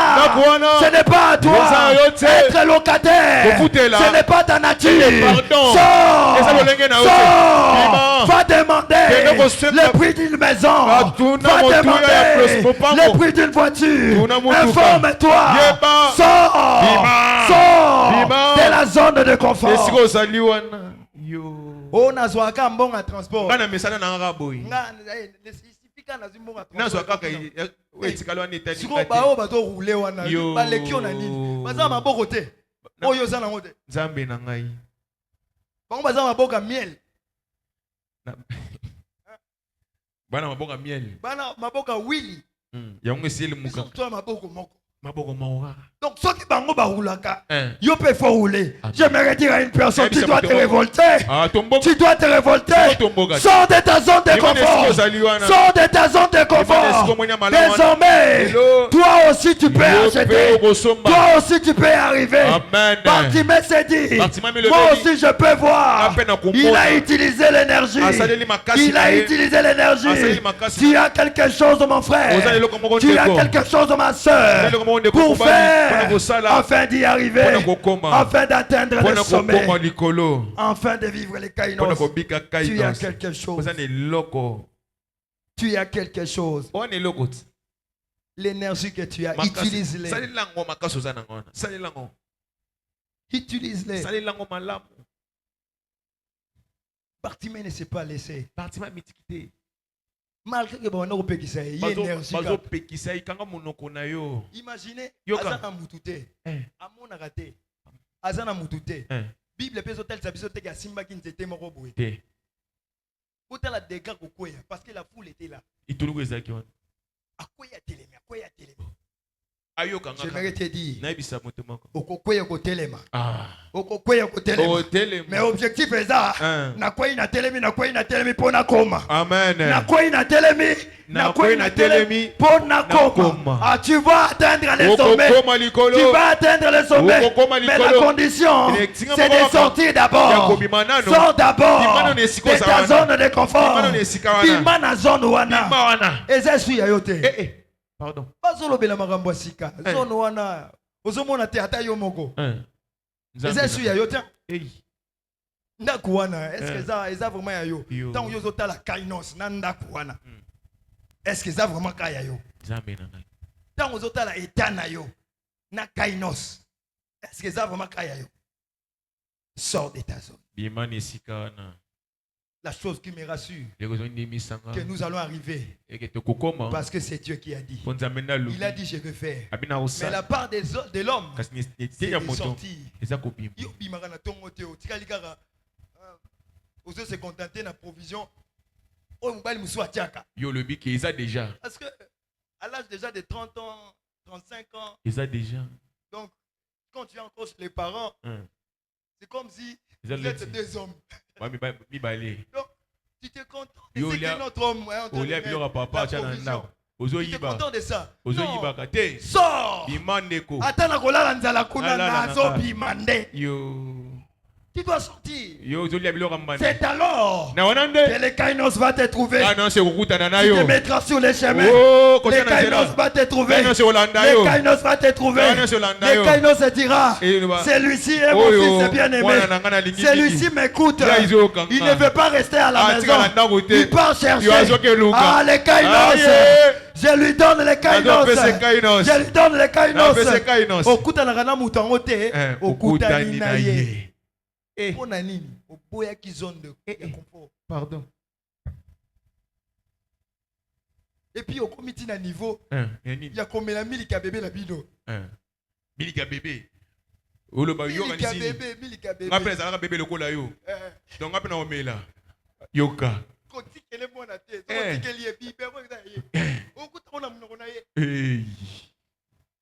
ce n'est pas à toi. Être locataire, ce n'est pas ta nature. Sors. Va demander le prix d'une maison. Va demander le prix d'une voiture. Informe-toi. Sors. Sors de la zone de confort. Oh, nazwaka mbonga transport. Ngana mesana na ngabo. Isifika nazimbonga transport. Nazwaka kai wetikalo ni tani. Siko bao bato rouler wana. Balekio na nini? Baza maboko te. Oyo za na ngote. Nzambe na ngai. Bango baza maboka miel. Bana maboka miel. Bana maboka wili. Yango esili muka. Toi maboko moko. Maboko maora. Donc, ceux qui bango baroulaka, yo peut faut rouler. J'aimerais dire à une personne, tu dois te révolter. Tu dois te révolter. Sors de ta zone de confort. Sors de ta zone de confort. Désormais, toi aussi tu peux acheter. Toi aussi tu peux arriver. Bartimée s'est dit, moi aussi je peux voir. Il a utilisé l'énergie. Il a utilisé l'énergie. Tu as quelque chose, mon frère. Tu as quelque chose, ma soeur. Pour faire, afin d'y arriver, afin d'atteindre le sommet, afin de vivre les kainos. Tu as quelque chose. Tu as quelque chose. L'énergie que tu as, utilise-les. Utilise-les. Bartimée ne s'est pas laissé. Malgré que bon, on peut qu'il s'aille, énergie. Imaginez, Azana Moutouté, Amon a raté, Azana Moutouté. Bible peut hôtel sabisoté qui a Simba qui n'était mon robot. Hôtel a des gars parce que la foule était là. Il tout le monde à quoi y a télé, à quoi y a télé. J'aimerais te dire, mais objectif est ça. Na quoi il a télé pour na coma. Amen. Na quoi il a télé pour na coma. Ah, tu vas atteindre les sommets. Tu vas atteindre les sommets. Mais la condition, c'est de sortir d'abord. Sors d'abord de ta zone de confort. Bima na zone wana. Ezesui ayote. Pardon. Bazolobela makambo sika. Zone wana. Ozomona te ata yo moko. Ezesui ayote. Ndaku wana. Est-ce que ça est vraiment yayo? Tant yo zota la kainos na ndaku wana. Est-ce que ça vraiment kaya yo? Tant yo zota la etana yo na kainos. Est-ce que ça vraiment kaya yo? Sors de ta zone. Bimani sika wana. La chose qui me rassure, que nous allons arriver, parce que c'est Dieu qui a dit. Il a dit je vais faire. Mais la part de l'homme, c'est de sortir. Vous se contenter de la provision. Déjà. Parce que à l'âge déjà de 30 ans, 35 ans, déjà. Donc, quand tu es encore chez les parents, c'est comme si vous êtes deux hommes. Donc, tu te contentes de ce que notre homme est en train de faire. Tu te contentes de ça. Non. Sors. Attends la colère nzala kuna nazo bimande. Tu dois sortir. C'est alors que les kainos va te trouver. Tu te mettras sur les chemins. Les kainos va te trouver. Les kainos va te trouver. Les kainos se dira, celui-ci est mon fils bien-aimé. Celui-ci m'écoute. Il ne veut pas rester à la maison. Il part chercher. Ah, les kainos. Je lui donne les kainos. Je lui donne les kainos. Okuta na gana mutangote. Okuta ninaye. Pour Nanine, au boya qui zone de confort. Pardon. Et puis au comité à niveau, il y a combien de milika bébé la bido. Milika bébé. Ou le bayo milika bébé, milika bébé. Après ça, bébé le cola yo. Donc après on met là. Yoka. Koti kele mo na te. Koti kele bibé mo na ye. O kuta on a mo na ye.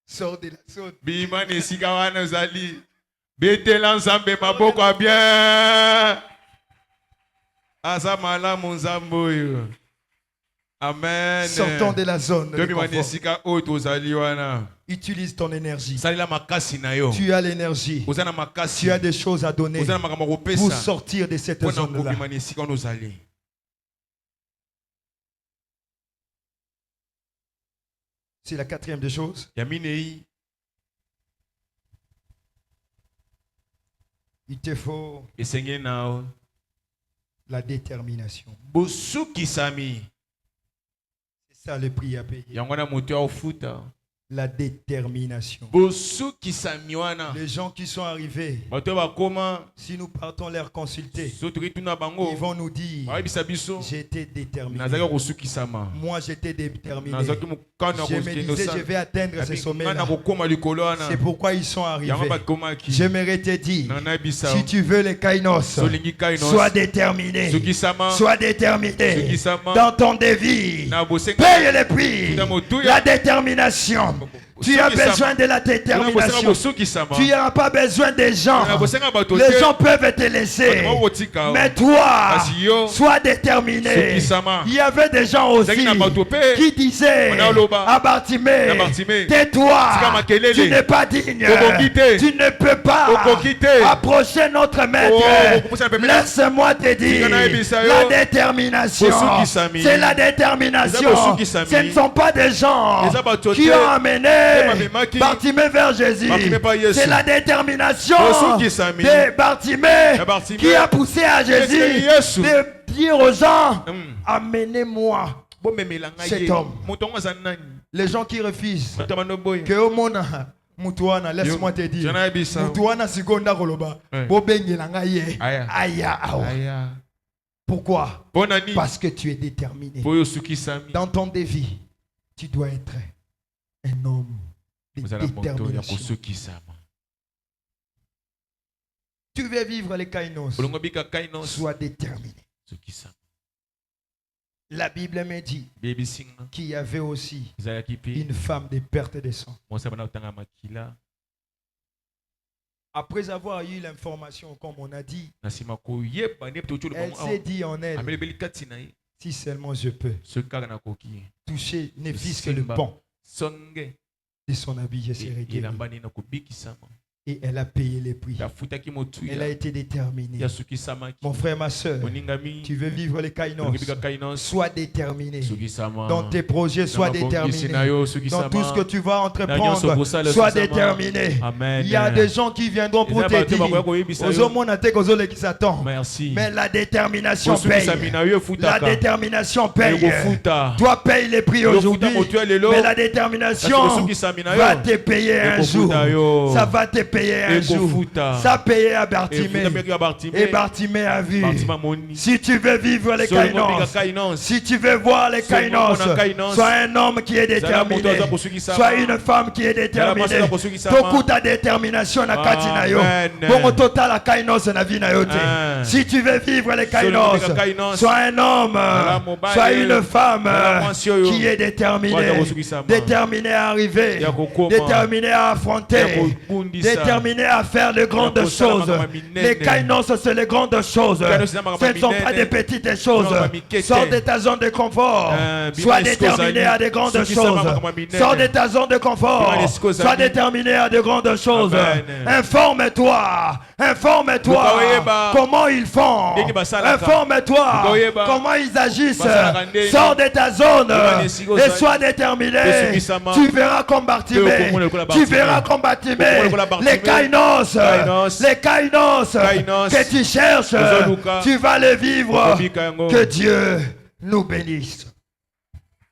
Sors de la zone. Bimane sikawana zali. Bete l'ensemble maboko a bien. Azamala munzamboyo. Amen. Sortons de la zone de confort. Utilise ton énergie. Tu as l'énergie. Tu as des choses à donner pour sortir de cette zone-là. C'est la quatrième des choses. Il te faut la détermination. C'est ça le prix à payer. La détermination. Les gens qui sont arrivés, si nous partons les consulter, ils vont nous dire, j'étais déterminé. Moi j'étais déterminé. Je me disais, je vais atteindre ce sommet-là. C'est pourquoi ils sont arrivés. J'aimerais te dire, si tu veux les kainos, sois déterminé. Sois déterminé. Dans ton défi, paye les prix. La détermination. Tu as besoin de la détermination. Tu n'as pas besoin des gens. Les gens peuvent te laisser. Mais toi, sois déterminé. Il y avait des gens aussi qui disaient à Bartimée, tais-toi, tu n'es pas digne. Tu ne peux pas approcher notre maître. Laisse-moi te dire, la détermination, c'est la détermination. Ce ne sont pas des gens qui ont amené Bartimée vers Jésus. C'est la détermination de Bartimée qui a poussé à Jésus de dire aux gens, amenez-moi cet homme. Les gens qui refusent que au monde Mutuana, laisse-moi te dire, Mutuana Sigonda Koloba, pourquoi? Parce que tu es déterminé. Dans ton défi, tu dois être un homme de détermination. Tu veux vivre les kainos, sois déterminé. La Bible me dit qu'il y avait aussi une femme de perte de sang. Après avoir eu l'information, comme on a dit, elle s'est dit en elle, si seulement je peux toucher ne fût-ce que le pan de son habit, je serai guéri. Et elle a payé les prix. Elle a été déterminée. Mon frère, ma soeur, tu veux vivre les kainos, sois déterminé. Dans tes projets, sois déterminé. Dans tout ce que tu vas entreprendre, sois déterminé. Il y a des gens qui viendront pour te dire, mais la détermination paye. La détermination paye. Toi, paye les prix aujourd'hui. Mais la détermination va te payer un jour. Ça va te payer un jour. Ça payait à Bartimée. Et Bartimée a vu. Si tu veux vivre les kainos, si tu veux voir les kainos, sois un homme qui est déterminé. Sois une femme qui est déterminée. Toku ta détermination na katina yo. Bon total la kainos na vie na yo te. Si tu veux vivre les kainos, sois un homme, sois une femme qui est déterminée. Déterminé à arriver. Déterminé à affronter. Déterminé à faire de grandes choses. Les kainos, c'est les grandes choses. Ce ne sont pas des petites choses. Sors de ta zone de confort. Sois déterminé à de grandes choses. Sors de ta zone de confort. Sois déterminé à de grandes choses. Informe-toi. Informe-toi comment ils font. Informe-toi comment ils agissent. Sors de ta zone et sois déterminé. Tu verras comme Bartimée. Tu verras comme Bartimée. Les kainos que tu cherches, tu vas les vivre. Que Dieu nous bénisse.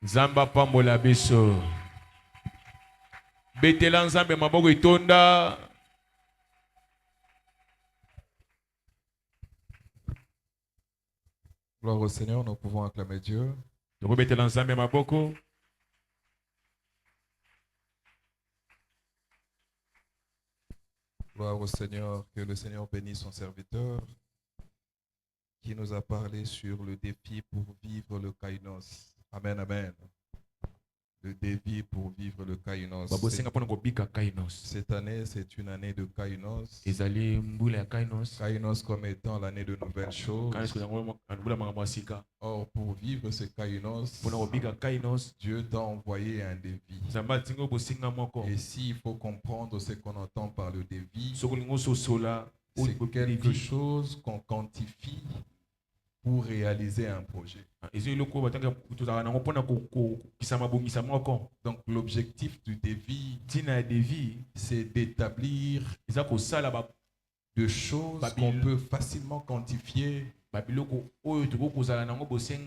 Zamba pambola beso. Betela nzambe maboko itonda. Gloire au Seigneur, nous pouvons acclamer Dieu. Betela nzambe maboko. Gloire au Seigneur, que le Seigneur bénisse son serviteur qui nous a parlé sur le défi pour vivre le kainos. Amen, amen. Le défi pour vivre le kainos. Cette année, c'est une année de kainos. Kainos comme étant l'année de nouvelles choses. Or, pour vivre ce kainos, Dieu t'a envoyé un défi. Et s'il faut comprendre ce qu'on entend par le défi, c'est quelque chose qu'on quantifie pour réaliser un projet. Donc l'objectif du défi, c'est d'établir de choses qu'on peut facilement quantifier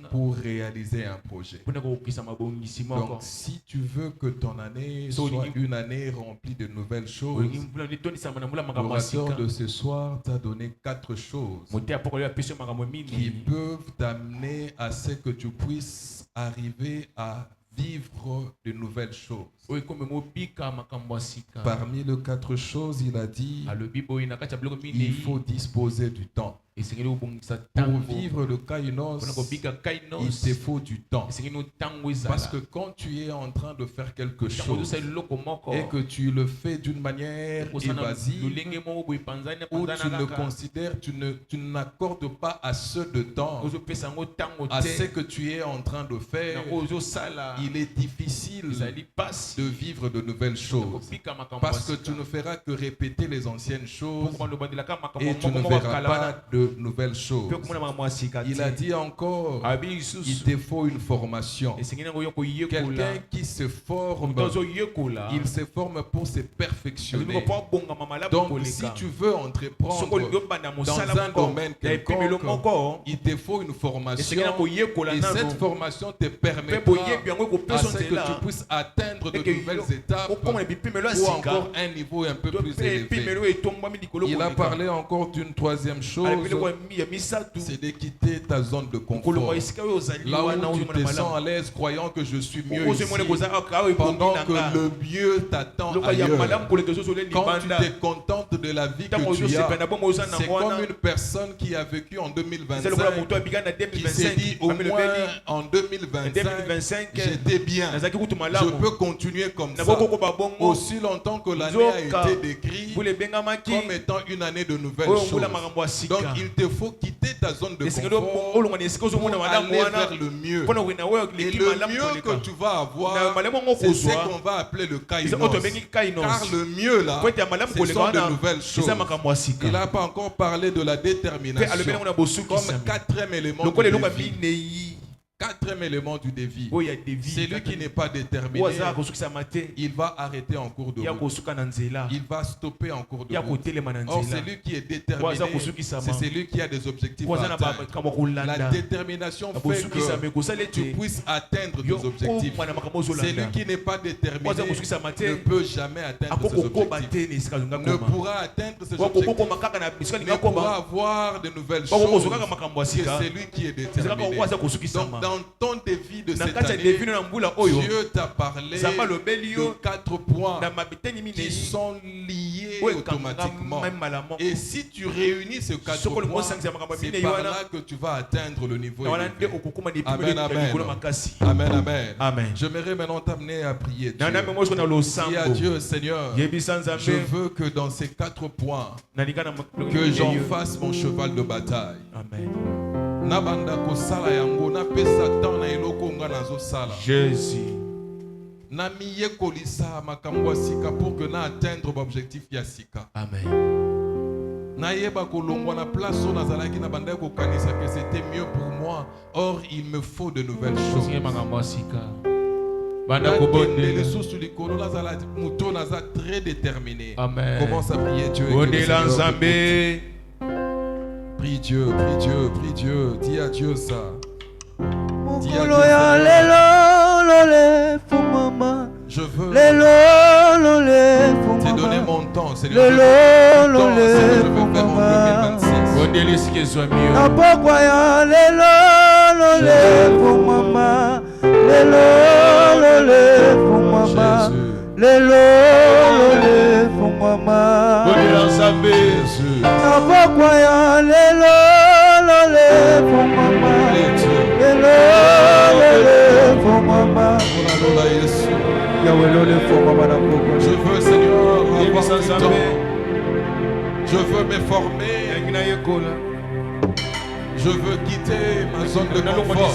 pour réaliser un projet. Donc, si tu veux que ton année soit une année remplie de nouvelles choses, l'orateur de ce soir t'a donné 4 choses qui peuvent t'amener à ce que tu puisses arriver à vivre de nouvelles choses. Parmi les 4 choses, il a dit, il faut disposer du temps. Pour vivre le kainos, il te faut du temps. Parce que quand tu es en train de faire quelque chose et que tu le fais d'une manière évasive, ou tu le considères, tu n'accordes pas assez de temps à ce que tu es en train de faire, il est difficile de vivre de nouvelles choses. Parce que tu ne feras que répéter les anciennes choses et tu ne verras pas de nouvelles choses. Il a dit encore, il te faut une formation. Quelqu'un qui se forme, il se forme pour se perfectionner. Donc si tu veux entreprendre dans un domaine quelconque, il te faut une formation et cette formation te permettra à ce que tu puisses atteindre de nouvelles étapes ou encore un niveau un peu plus élevé. Il a parlé encore d'une 3e chose, c'est de quitter ta zone de confort. Là où tu te sens à l'aise croyant que je suis mieux ici, pendant que le mieux t'attend ailleurs. Quand tu te contentes de la vie que tu as, c'est comme une personne qui a vécu en 2025, qui s'est dit au moins en 2025, j'étais bien, je peux continuer comme ça, aussi longtemps que l'année a été décrite comme étant une année de nouvelles choses. Donc il te faut quitter ta zone de confort pour aller vers le mieux. Et le mieux que tu vas avoir, c'est ce qu'on va appeler le kainos. Car le mieux là, ce sont de nouvelles choses. Il n'a pas encore parlé de la détermination comme 4e élément du défi. 4e élément du défi. C'est lui qui n'est pas déterminé. Il va arrêter en cours de route. Il va stopper en cours de route. Or, c'est lui qui est déterminé. C'est celui qui a des objectifs à atteindre. La détermination fait que tu puisses atteindre tes objectifs. Celui qui n'est pas déterminé ne peut jamais atteindre ses objectifs. Ne pourra atteindre ses objectifs. Ne pourra avoir de nouvelles choses. C'est celui qui est déterminé. Donc, dans ton défi de cette année, Dieu t'a parlé de 4 points qui sont liés automatiquement. Et si tu réunis ces 4 points, c'est par là que tu vas atteindre le niveau élevé. Amen, amen. Amen. J'aimerais maintenant t'amener à prier Dieu. Dis à Dieu, Seigneur, je veux que dans ces 4 points, que j'en fasse mon cheval de bataille. Amen. Jésus. Pour que na atteindre l'objectif yasika. Amen. Nayeba kolongwa na place où nazalaki na banda ko kanisa que c'était mieux pour moi. Or il me faut de nouvelles choses. Très déterminé. Amen. Commence à prier Dieu. Prie Dieu, prie Dieu, prie Dieu. Dis à Dieu ça. Dis à Dieu ça. Je veux te donner mon temps. C'est le temps que je veux faire en 2026. Je veux, Seigneur, avoir du temps. Je veux me former. Je veux quitter ma zone de confort.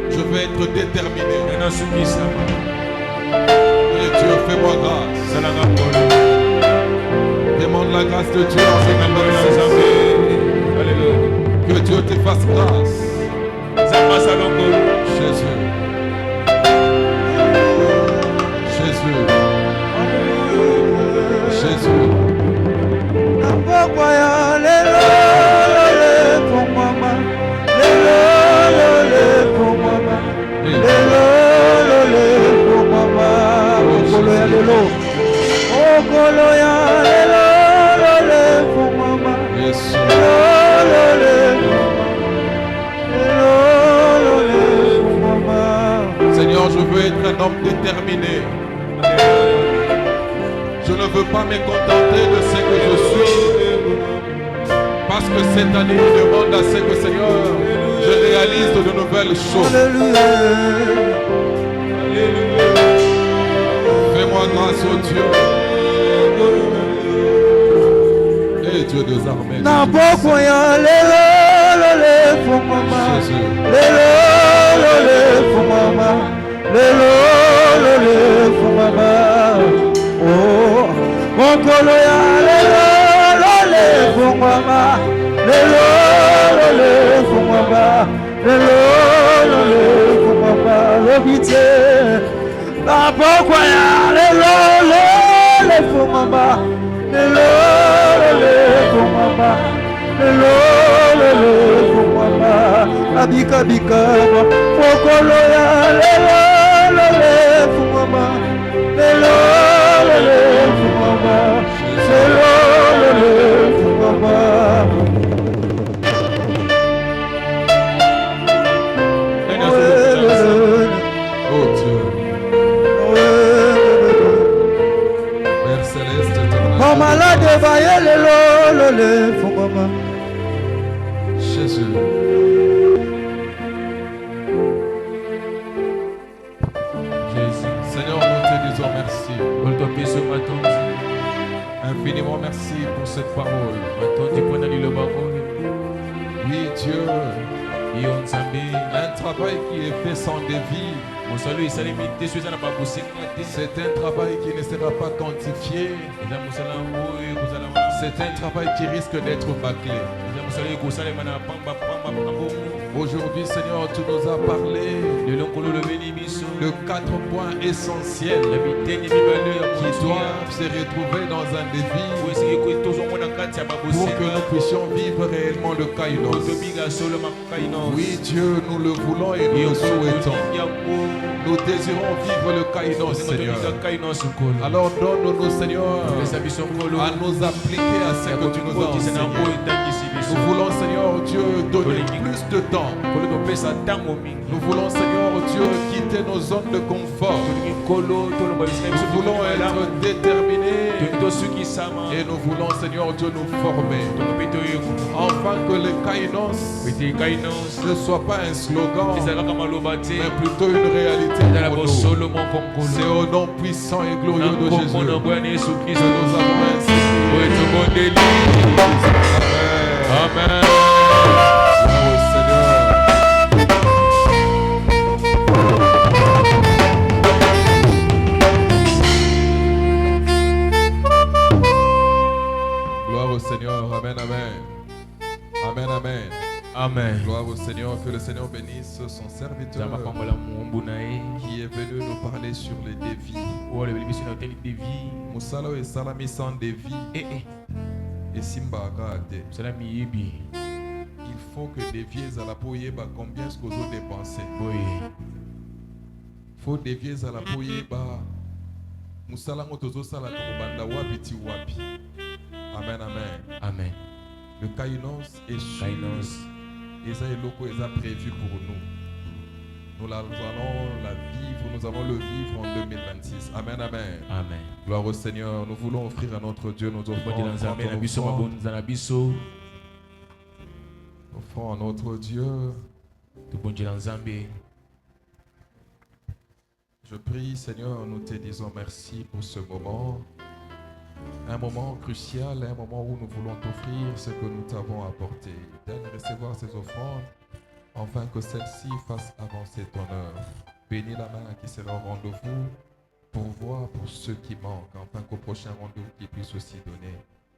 Je veux être déterminé. Et Dieu, fais-moi grâce. Demande la grâce de Dieu en que Dieu te fasse grâce. Jésus. Jésus. Jésus. Seigneur, je veux être un homme déterminé. Je ne veux pas me contenter de ce que je suis. Parce que cette année, il demande à ce que, Seigneur, je réalise de nouvelles choses. Fais-moi grâce au Dieu. Et Dieu des armées. Bika bika mokolo ya lelo lele fumama lelo lele fumama lelo lele fumama. Oh Dieu, Père céleste, mon malade va y lelo lele fumama. Jésus. Seigneur, nous te disons merci. Infiniment merci pour cette parole. Oui, Dieu, un travail qui est fait sans dévie. C'est un travail qui ne sera pas quantifié. C'est un travail qui risque d'être bâclé. Aujourd'hui, Seigneur, tu nous as parlé de 4 points essentiels qui doivent se retrouver dans un défi pour que nous puissions vivre réellement le Kainos. Oui, Dieu, nous le voulons et nous le souhaitons. Nous désirons vivre le Kainos, Seigneur. Alors donne-nous, Seigneur, à nous appliquer à ce que tu nous as enseigné. Nous voulons, Seigneur Dieu, donner plus de temps. Nous voulons, Seigneur Dieu, quitter nos zones de confort. Nous voulons être déterminés. Et nous voulons, Seigneur Dieu, nous former. Afin que le Kainos ne soit pas un slogan, mais plutôt une réalité pour nous. C'est au nom puissant et glorieux de Jésus que nous avons ainsi. Amen. Gloire au Seigneur. Amen, amen. Amen, amen. Amen. Gloire au Seigneur. Que le Seigneur bénisse son serviteur qui est venu nous parler sur les défis. Musalo et salami sans défi. Et Simba Agade. Il faut que dévier à la poyeba combien est-ce que vous avez dépensé. Il faut dévier à la poyeba. Musala motozo sala banda wapi ti wapi. Amen, amen. Amen. Le Kainos est sûr. Et ça est prévu pour nous. Nous allons la vivre, nous allons le vivre en 2026. Amen, amen. Amen. Gloire au Seigneur. Nous voulons offrir à notre Dieu nos offrandes. Offrons à notre Dieu. Je prie, Seigneur, nous te disons merci pour ce moment. Un moment crucial, un moment où nous voulons t'offrir ce que nous t'avons apporté. Donne recevoir ces offrandes, afin que celle-ci fasse avancer ton œuvre. Bénis la main qui sera au rendez-vous, pour voir pour ceux qui manquent, afin qu'au prochain rendez-vous qu'ils puissent aussi donner.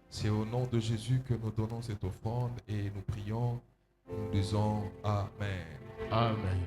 C'est au nom de Jésus que nous donnons cette offrande et nous prions, nous disons Amen. Amen.